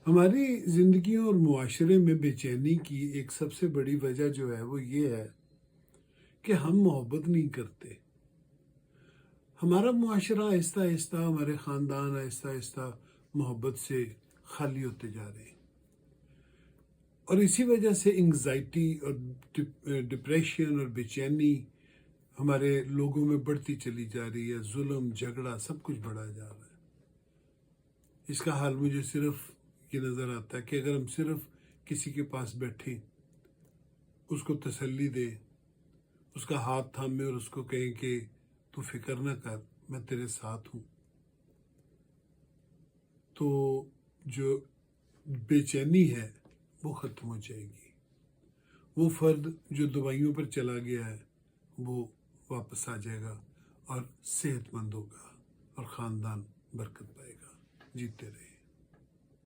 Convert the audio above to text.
हमारी ज़िंदगी और मुआशरे में बेचैनी की एक सबसे बड़ी वजह जो है वो ये है कि हम मोहब्बत नहीं करते। हमारा मुआशरा आहिस्ता आहिस्ता, हमारे ख़ानदान आहिस्ता आहिस्ता मोहब्बत से खाली होते जा रहे हैं और इसी वजह से एंग्जाइटी और डिप्रेशन और बेचैनी हमारे लोगों में बढ़ती चली जा रही है। जुल्म, झगड़ा, सब कुछ बढ़ा जा रहा है। इसका हाल मुझे सिर्फ ये नज़र आता है कि अगर हम सिर्फ किसी के पास बैठे, उसको तसल्ली दें, उसका हाथ थामे और उसको कहें कि तू फिक्र ना कर, मैं तेरे साथ हूँ, तो जो बेचैनी है वो ख़त्म हो जाएगी। वो फ़र्द जो दवाइयों पर चला गया है वो वापस आ जाएगा और सेहतमंद होगा और ख़ानदान बरकत पाएगा। जीते रहे।